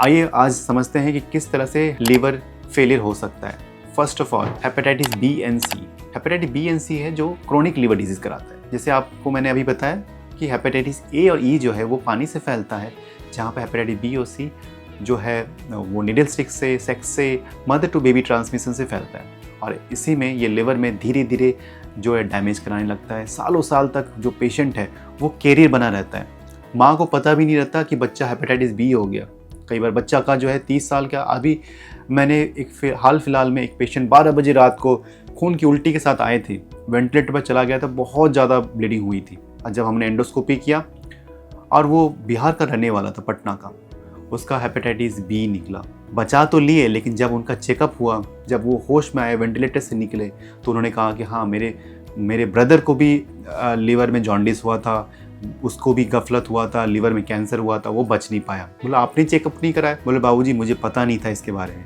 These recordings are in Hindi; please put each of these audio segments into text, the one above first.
आइए आज समझते हैं कि किस तरह से लीवर फेलियर हो सकता है। First of all hepatitis B and C. Hepatitis B and C है जो क्रोनिक लीवर डिजीज कराता है। जैसे आपको मैंने अभी बताया कि हेपेटाइटिस ए और ई जो है वो पानी से फैलता है, जहाँ पर हेपेटाइटिस बी और सी जो है वो निडल स्टिक से, सेक्स से, मदर टू बेबी ट्रांसमिशन से फैलता है। और इसी में ये लिवर में धीरे धीरे जो है डैमेज कराने लगता है। सालों साल तक जो पेशेंट है वो कैरियर बना रहता है। माँ को पता भी नहीं रहता कि बच्चा हेपेटाइटिस बी हो गया। कई बार बच्चा का जो है 30 साल का, अभी मैंने एक हाल फिलहाल में एक पेशेंट 12 बजे रात को खून की उल्टी के साथ आए थे, वेंटिलेटर पर चला गया था, बहुत ज़्यादा ब्लीडिंग हुई थी। और जब हमने एंडोस्कोपी किया और वो बिहार का रहने वाला था, पटना का, उसका हेपेटाइटिस बी निकला। बचा तो लिए, लेकिन जब उनका चेकअप हुआ, जब वो होश में आए, वेंटिलेटर से निकले, तो उन्होंने कहा कि हाँ मेरे ब्रदर को भी लीवर में जॉन्डिस हुआ था, उसको भी गफलत हुआ था, लीवर में कैंसर हुआ था, वो बच नहीं पाया। बोला आपने चेकअप नहीं कराया? बोले बाबूजी मुझे पता नहीं था इसके बारे में,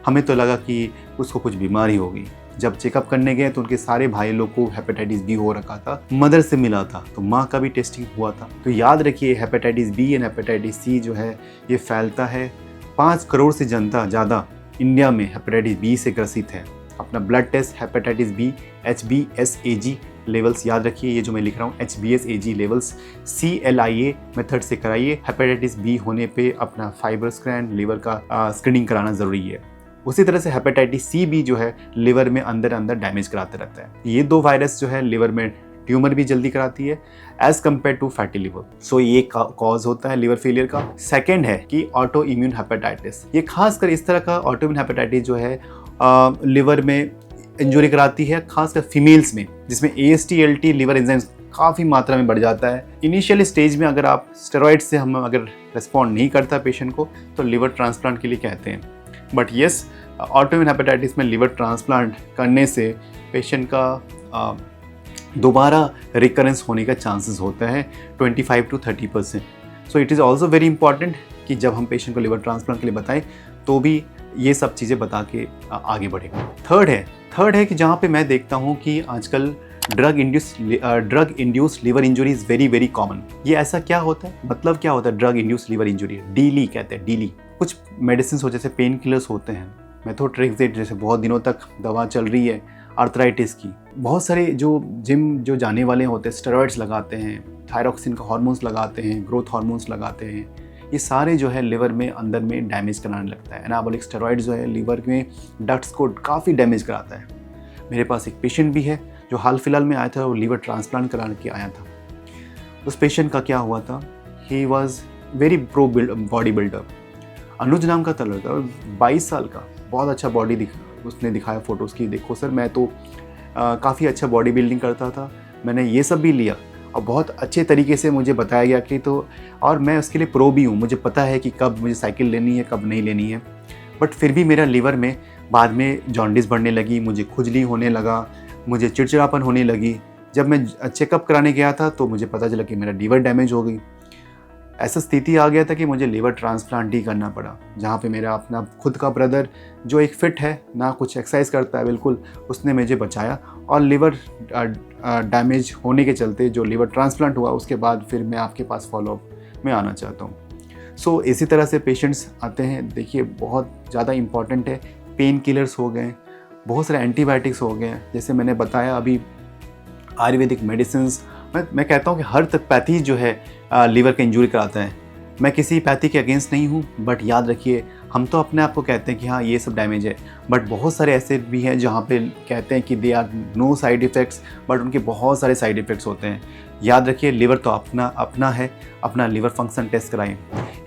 हमें तो लगा कि उसको कुछ बीमारी होगी। जब चेकअप करने गए तो उनके सारे भाई लोग को हेपेटाइटिस बी हो रखा था, मदर से मिला था, तो माँ का भी टेस्टिंग हुआ था। तो याद रखिए hepatitis B and hepatitis C जो है ये फैलता है। 5 करोड़ से जनता ज़्यादा इंडिया में हेपेटाइटिस बी से ग्रसित है। अपना blood test hepatitis B HBsAg levels याद रखिए, ये जो मैं लिख रहा हूँ HBsAg लेवल्स CLIA मेथड से कराइए। हेपेटाइटिस बी होने पे अपना फाइबर स्कैन, लीवर का स्क्रीनिंग कराना ज़रूरी है। उसी तरह से हेपेटाइटिस सी भी जो है लिवर में अंदर अंदर डैमेज कराते रहता है। ये 2 वायरस जो है लिवर में ट्यूमर भी जल्दी कराती है as compared to fatty liver. So ये कॉज होता है लिवर फेलियर का। सेकेंड है कि ऑटो इम्यून हेपेटाइटिस। ये खासकर इस तरह का ऑटो इम्यून हेपेटाइटिस जो है लिवर में इंजरी कराती है, खासकर फीमेल्स में, जिसमें AST/ALT लिवर एंजाइम्स काफ़ी मात्रा में बढ़ जाता है। इनिशियल स्टेज में अगर आप स्टेरॉइड से हम अगर रिस्पॉन्ड नहीं करता पेशेंट को, तो लिवर ट्रांसप्लांट के लिए कहते हैं। बट येस, ऑटोइम्यून हेपेटाइटिस में लिवर ट्रांसप्लांट करने से पेशेंट का दोबारा रिकरेंस होने का चांसेस होता है 25 to 30%। So it is also very important कि जब हम पेशेंट को लिवर ट्रांसप्लांट के लिए बताएं तो भी ये सब चीज़ें बता के आगे बढ़े। थर्ड है कि जहाँ पे मैं देखता हूँ कि आजकल drug induced liver injury is very very common. ये ऐसा क्या होता है, मतलब क्या होता है ड्रग इंड्यूस्ड लिवर इंजरी? डीली कहते हैं, डीली। कुछ मेडिसिन हो जैसे पेन किलर्स होते हैं, मेथोट्रेक्सेट जैसे बहुत दिनों तक दवा चल रही है आर्थराइटिस की। बहुत सारे जो जिम जो जाने वाले होते हैं स्टेरॉइड्स लगाते हैं, थायरॉक्सिन का हार्मोन्स लगाते हैं, ग्रोथ हार्मोन्स लगाते हैं। ये सारे जो है लिवर में अंदर में डैमेज कराने लगता है। एनाबॉलिक स्टेरॉइड जो है लिवर में डक्ट्स को काफ़ी डैमेज कराता है। मेरे पास एक पेशेंट भी है जो हाल फिलहाल में आया था, वो लिवर ट्रांसप्लांट कराने के आया था। उस पेशेंट का क्या हुआ था, he was very pro body builder. Anuj नाम का था लड़का, 22 साल का, बहुत अच्छा बॉडी उसने दिखाया फ़ोटोज़ की। देखो सर मैं तो काफ़ी अच्छा बॉडी बिल्डिंग करता था, मैंने ये सब भी लिया और बहुत अच्छे तरीके से मुझे बताया गया कि तो, और मैं उसके लिए प्रो भी हूँ, मुझे पता है कि कब मुझे साइकिल लेनी है कब नहीं लेनी है। बट फिर भी मेरा लीवर में बाद में जॉन्डिस बढ़ने लगी, मुझे खुजली होने लगा, मुझे चिड़चिड़ापन होने लगी। जब मैं चेकअप कराने गया था तो मुझे पता चला कि मेरा लीवर डैमेज हो गई। ऐसा स्थिति आ गया था कि मुझे लीवर ट्रांसप्लांट ही करना पड़ा, जहाँ पे मेरा अपना खुद का ब्रदर जो एक फिट है, ना कुछ एक्सरसाइज करता है बिल्कुल, उसने मुझे बचाया। और लिवर डैमेज होने के चलते जो लिवर ट्रांसप्लांट हुआ, उसके बाद फिर मैं आपके पास फॉलोअप में आना चाहता हूँ। सो इसी तरह से पेशेंट्स आते हैं। देखिए बहुत ज़्यादा इम्पॉर्टेंट है, पेन किलर्स हो गए, बहुत सारे एंटीबायोटिक्स हो गए, जैसे मैंने बताया अभी आयुर्वेदिक मेडिसिन्स। मैं कहता हूँ कि हर पैथी जो है लीवर का इंजरी कराता है। मैं किसी पैथी के अगेंस्ट नहीं हूँ, बट याद रखिए हम तो अपने आप को कहते हैं कि हाँ ये सब डैमेज है, बट बहुत सारे ऐसे भी हैं जहाँ पे कहते हैं कि they are no side effects, but उनके बहुत सारे साइड इफ़ेक्ट्स होते हैं। याद रखिए लिवर तो अपना है, अपना लिवर फंक्शन टेस्ट कराएं।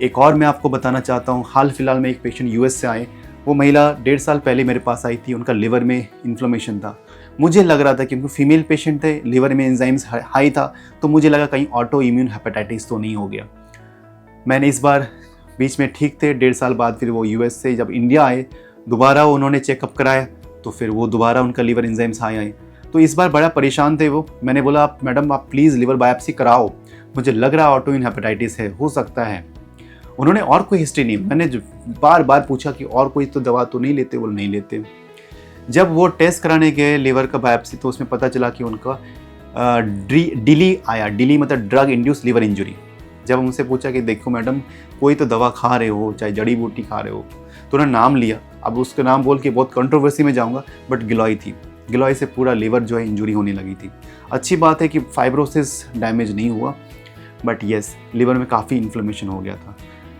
एक और मैं आपको बताना चाहता हूँ, हाल फिलहाल में एक पेशेंट US से आए। वो महिला 1.5 साल पहले मेरे पास आई थी, उनका लिवर में इन्फ्लेमेशन था। मुझे लग रहा था कि उनको फीमेल पेशेंट थे, लिवर में एंजाइम्स हाई था, तो मुझे लगा कहीं ऑटो इम्यून हेपेटाइटिस तो नहीं हो गया। मैंने इस बार बीच में ठीक थे, 1.5 साल बाद फिर वो US से जब इंडिया आए, दोबारा उन्होंने चेकअप कराया, तो फिर वो दोबारा उनका लिवर एंजाइम्स हाई आए। तो इस बार बड़ा परेशान थे वो। मैंने बोला आप मैडम आप प्लीज़ लिवर बायोप्सी कराओ, मुझे लग रहा ऑटो इम्यून हेपेटाइटिस है, हो सकता है। उन्होंने और कोई हिस्ट्री नहीं, मैंने बार बार पूछा कि और कोई तो दवा तो नहीं लेते, वो नहीं लेते। जब वो टेस्ट कराने गए लिवर का बायोप्सी, तो उसमें पता चला कि उनका डीली आया। डीली मतलब ड्रग इंड्यूस्ड लिवर इंजरी। जब उनसे पूछा कि देखो मैडम, कोई तो दवा खा रहे हो, चाहे जड़ी बूटी खा रहे हो, तो उन्होंने नाम लिया। अब उसका नाम बोल के बहुत कंट्रोवर्सी में जाऊँगा, बट गिलॉय थी। गिलॉय से पूरा लिवर जो है इंजरी होने लगी थी। अच्छी बात है कि फाइब्रोसिस डैमेज नहीं हुआ, बट येस लिवर में काफ़ी इन्फ्लेमेशन हो गया था।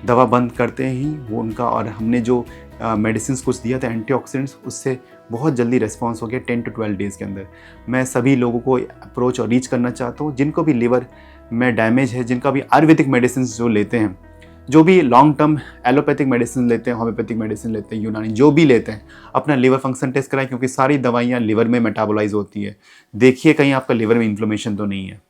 दवा बंद करते ही वो उनका, और हमने जो मेडिसिन कुछ दिया था एंटीऑक्सीडेंट्स, उससे बहुत जल्दी रिस्पॉन्स हो गया 10 to 12 डेज़ के अंदर। मैं सभी लोगों को अप्रोच और रीच करना चाहता हूँ जिनको भी लिवर में डैमेज है, जिनका भी आयुर्वेदिक मेडिसिन जो लेते हैं, जो भी लॉन्ग टर्म एलोपैथिक मेडिसिन लेते हैं, होम्योपैथिक मेडिसिन लेते हैं, यूनानी जो भी लेते हैं, अपना लिवर फंक्शन टेस्ट कराएं, क्योंकि सारी दवाइयाँ लिवर में मेटाबोलाइज होती है। देखिए कहीं आपका लिवर में इन्फ्लेमेशन तो नहीं है।